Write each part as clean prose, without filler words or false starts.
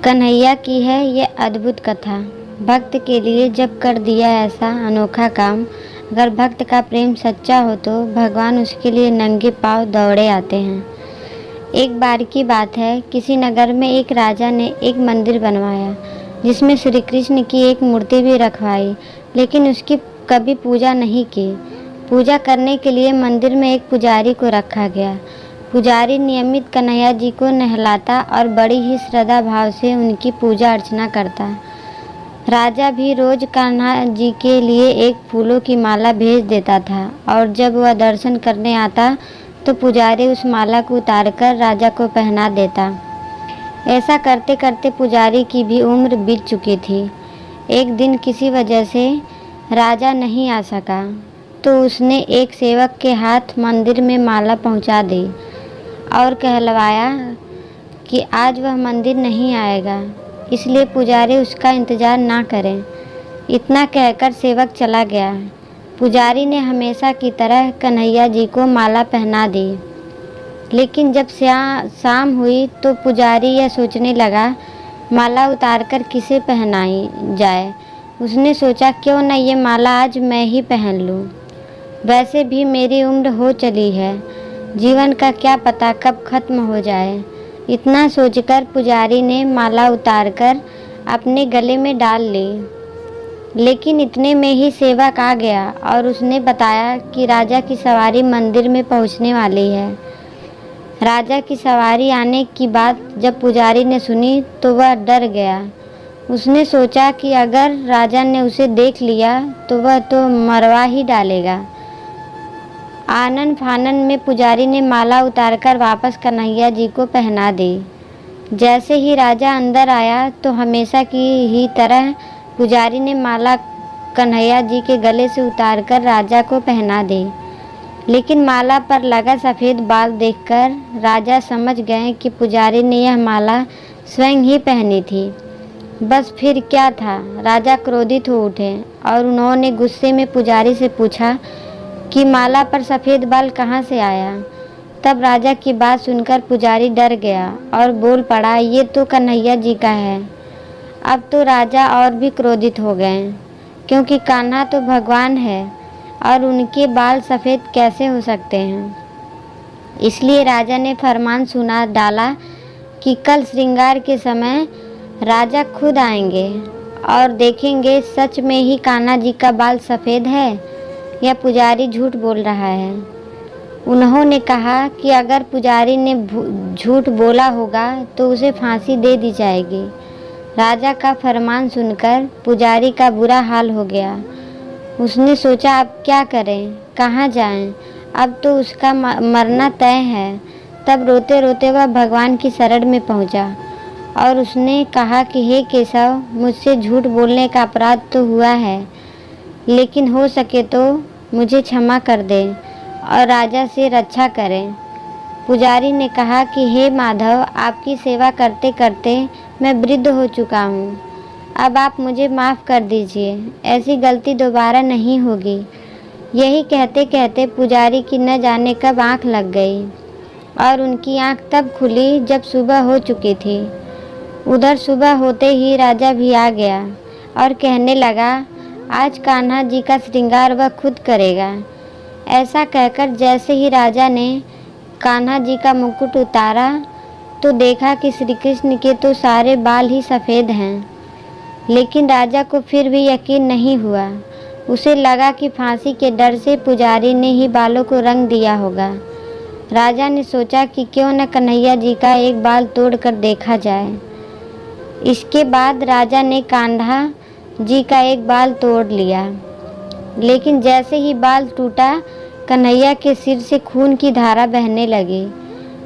कन्हैया की है ये अद्भुत कथा। भक्त के लिए जब कर दिया ऐसा अनोखा काम, अगर भक्त का प्रेम सच्चा हो तो भगवान उसके लिए नंगे पांव दौड़े आते हैं। एक बार की बात है, किसी नगर में एक राजा ने एक मंदिर बनवाया जिसमें श्री कृष्ण की एक मूर्ति भी रखवाई, लेकिन उसकी कभी पूजा नहीं की। पूजा करने के लिए मंदिर में एक पुजारी को रखा गया। पुजारी नियमित कन्हैया जी को नहलाता और बड़ी ही श्रद्धा भाव से उनकी पूजा अर्चना करता। राजा भी रोज कान्हा जी के लिए एक फूलों की माला भेज देता था और जब वह दर्शन करने आता तो पुजारी उस माला को उतारकर राजा को पहना देता। ऐसा करते करते पुजारी की भी उम्र बीत चुकी थी। एक दिन किसी वजह से राजा नहीं आ सका तो उसने एक सेवक के हाथ मंदिर में माला पहुंचा दी और कहलवाया कि आज वह मंदिर नहीं आएगा, इसलिए पुजारी उसका इंतज़ार ना करें। इतना कहकर सेवक चला गया। पुजारी ने हमेशा की तरह कन्हैया जी को माला पहना दी, लेकिन जब शाम हुई तो पुजारी यह सोचने लगा माला उतारकर किसे पहनाई जाए। उसने सोचा क्यों न ये माला आज मैं ही पहन लूँ। वैसे भी मेरी उम्र हो चली है, जीवन का क्या पता कब खत्म हो जाए। इतना सोचकर पुजारी ने माला उतारकर अपने गले में डाल ली। लेकिन इतने में ही सेवक आ गया और उसने बताया कि राजा की सवारी मंदिर में पहुंचने वाली है। राजा की सवारी आने की बात जब पुजारी ने सुनी तो वह डर गया। उसने सोचा कि अगर राजा ने उसे देख लिया तो वह तो मरवा ही डालेगा। आनन फानन में पुजारी ने माला उतारकर वापस कन्हैया जी को पहना दी। जैसे ही राजा अंदर आया तो हमेशा की ही तरह पुजारी ने माला कन्हैया जी के गले से उतारकर राजा को पहना दी। लेकिन माला पर लगा सफ़ेद बाल देखकर राजा समझ गए कि पुजारी ने यह माला स्वयं ही पहनी थी। बस फिर क्या था, राजा क्रोधित हो उठे और उन्होंने गुस्से में पुजारी से पूछा कि माला पर सफ़ेद बाल कहाँ से आया। तब राजा की बात सुनकर पुजारी डर गया और बोल पड़ा, ये तो कन्हैया जी का है। अब तो राजा और भी क्रोधित हो गए, क्योंकि कान्हा तो भगवान है और उनके बाल सफ़ेद कैसे हो सकते हैं। इसलिए राजा ने फरमान सुना डाला कि कल श्रृंगार के समय राजा खुद आएंगे और देखेंगे सच में ही कान्हा जी का बाल सफ़ेद है या पुजारी झूठ बोल रहा है। उन्होंने कहा कि अगर पुजारी ने झूठ बोला होगा तो उसे फांसी दे दी जाएगी। राजा का फरमान सुनकर पुजारी का बुरा हाल हो गया। उसने सोचा अब क्या करें, कहाँ जाएं, अब तो उसका मरना तय है। तब रोते रोते वह भगवान की शरण में पहुँचा और उसने कहा कि हे केशव, मुझसे झूठ बोलने का अपराध तो हुआ है, लेकिन हो सके तो मुझे क्षमा कर दें और राजा से रक्षा करें। पुजारी ने कहा कि हे माधव, आपकी सेवा करते करते मैं वृद्ध हो चुका हूँ, अब आप मुझे माफ़ कर दीजिए, ऐसी गलती दोबारा नहीं होगी। यही कहते कहते पुजारी की न जाने कब आँख लग गई और उनकी आँख तब खुली जब सुबह हो चुकी थी। उधर सुबह होते ही राजा भी आ गया और कहने लगा, आज कान्हा जी का श्रृंगार वह खुद करेगा। ऐसा कहकर जैसे ही राजा ने कान्हा जी का मुकुट उतारा तो देखा कि श्री कृष्ण के तो सारे बाल ही सफ़ेद हैं। लेकिन राजा को फिर भी यकीन नहीं हुआ। उसे लगा कि फांसी के डर से पुजारी ने ही बालों को रंग दिया होगा। राजा ने सोचा कि क्यों न कन्हैया जी का एक बाल तोड़कर देखा जाए। इसके बाद राजा ने कान्हा जी का एक बाल तोड़ लिया, लेकिन जैसे ही बाल टूटा कन्हैया के सिर से खून की धारा बहने लगी।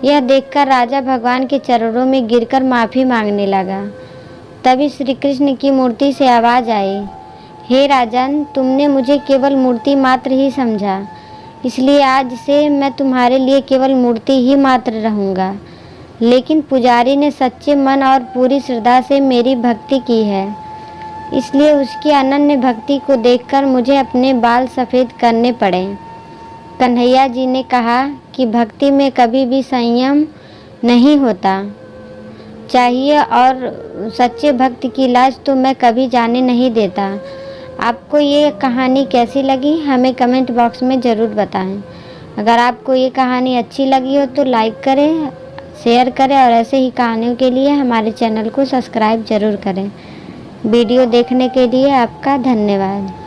यह देखकर राजा भगवान के चरणों में गिरकर माफ़ी मांगने लगा। तभी श्री कृष्ण की मूर्ति से आवाज़ आई, हे राजन, तुमने मुझे केवल मूर्ति मात्र ही समझा, इसलिए आज से मैं तुम्हारे लिए केवल मूर्ति ही मात्र रहूँगा। लेकिन पुजारी ने सच्चे मन और पूरी श्रद्धा से मेरी भक्ति की है, इसलिए उसकी अनन्य भक्ति को देखकर मुझे अपने बाल सफ़ेद करने पड़े। कन्हैया जी ने कहा कि भक्ति में कभी भी संयम नहीं होता, चाहिए और सच्चे भक्त की लाज तो मैं कभी जाने नहीं देता। आपको ये कहानी कैसी लगी हमें कमेंट बॉक्स में ज़रूर बताएं। अगर आपको ये कहानी अच्छी लगी हो तो लाइक करें, शेयर करें और ऐसे ही कहानियों के लिए हमारे चैनल को सब्सक्राइब ज़रूर करें। वीडियो देखने के लिए आपका धन्यवाद।